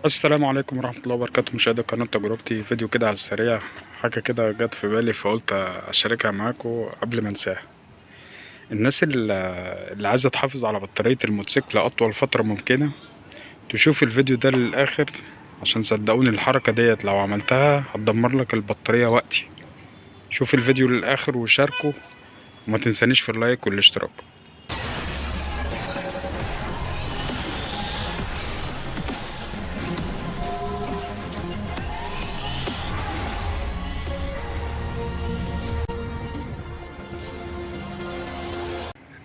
السلام عليكم ورحمة الله وبركاته. مشاهدي قناة تجربتي، فيديو كده على السريع، حاجة كده جت في بالي فقلت أشاركها معاكم قبل ما انساها. الناس اللي عايزة تحافظ على بطارية الموتوسيكل لأطول فترة ممكنة تشوف الفيديو ده للآخر، عشان صدقوني الحركة ديت لو عملتها هتدمر لك البطارية وقتي. شوف الفيديو للآخر وشاركه، وما تنسانيش في اللايك والاشتراك.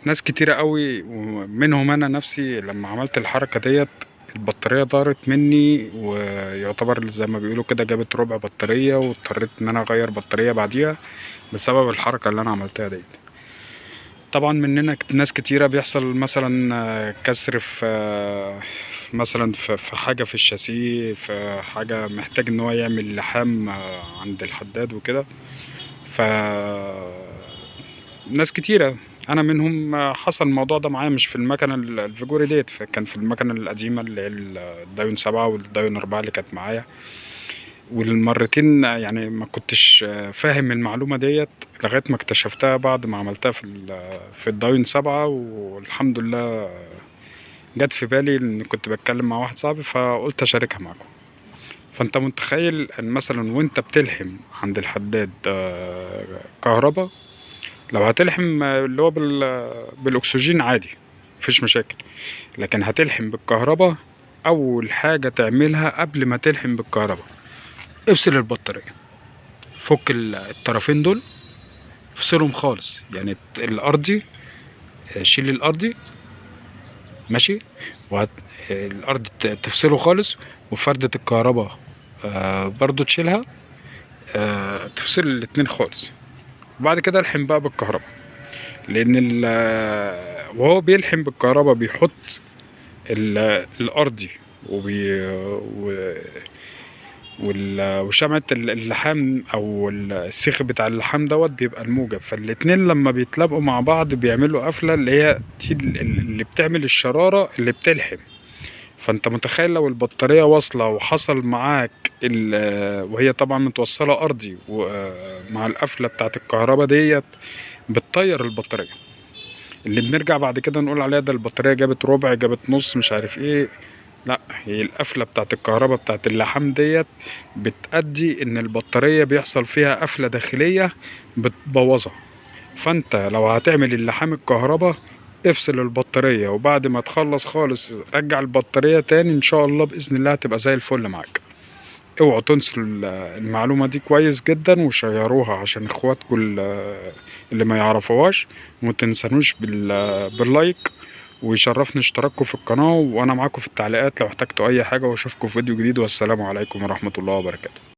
ناس كتيرة قوي ومنهم انا نفسي لما عملت الحركة ديت البطارية دارت مني، ويعتبر زي ما بيقولوا كده جابت ربع بطارية، واضطريت ان انا اغير بطارية بعديها بسبب الحركة اللي انا عملتها ديت. طبعا مننا ناس كتيرة بيحصل مثلا كسر مثلا في حاجة في الشاسيه، في حاجة محتاج ان هو يعمل لحام عند الحداد وكده. ف ناس كتيرة انا منهم حصل الموضوع ده معايا، مش في المكنه الفيجوري ديت، كان في المكنه القديمه اللي هي الدايون 7 والدايون 4 اللي كانت معايا. والمرتين يعني ما كنتش فاهم المعلومه ديت لغايه ما اكتشفتها بعد ما عملتها في الدايون 7، والحمد لله جت في بالي ان كنت بتكلم مع واحد صاحبي فقلت اشاركها معاكم. فانت متخيل ان مثلا وانت بتلحم عند الحداد كهربا، لو هتلحم اللي هو بالاكسجين عادي مفيش مشاكل، لكن هتلحم بالكهرباء، اول حاجة تعملها قبل ما تلحم بالكهرباء افصل البطارية. فك الطرفين دول، افصلهم خالص، يعني الارضي شيل الارضي ماشي، الارض تفصله خالص، وفردة الكهرباء برضو تشيلها، تفصل الاتنين خالص، وبعد كده الحم بقى بالكهرباء. لان وهو بيلحم بالكهرباء بيحط الارضي و- وشمعة اللحام او السيخ بتاع اللحام دوت بيبقى الموجب، فالاتنين لما بيتلابقوا مع بعض بيعملوا قفلة اللي هي دي اللي بتعمل الشرارة اللي بتلحم. فانت متخيل لو البطارية واصلة وحصل معاك وهي طبعا متوصلة ارضي ومع القفلة بتاعت الكهرباء ديت بتطير البطارية، اللي بنرجع بعد كده نقول عليها ده البطارية جابت ربع، جابت نص، مش عارف ايه. لا، هي القفلة بتاعت الكهرباء بتاعت اللحام ديت بتأدي ان البطارية بيحصل فيها قفلة داخلية بتبوظها. فانت لو هتعمل اللحام الكهرباء افصل البطارية، وبعد ما تخلص خالص رجع البطارية تاني، ان شاء الله بإذن الله هتبقى زي الفل معاك. اوعوا تنسوا المعلومة دي كويس جدا، وشيروها عشان اخواتكم اللي ما يعرفوهاش. ومتنسانوش باللايك، ويشرفني اشتراككم في القناة، وانا معاكم في التعليقات لو احتجتوا اي حاجة، واشوفكم في فيديو جديد، والسلام عليكم ورحمة الله وبركاته.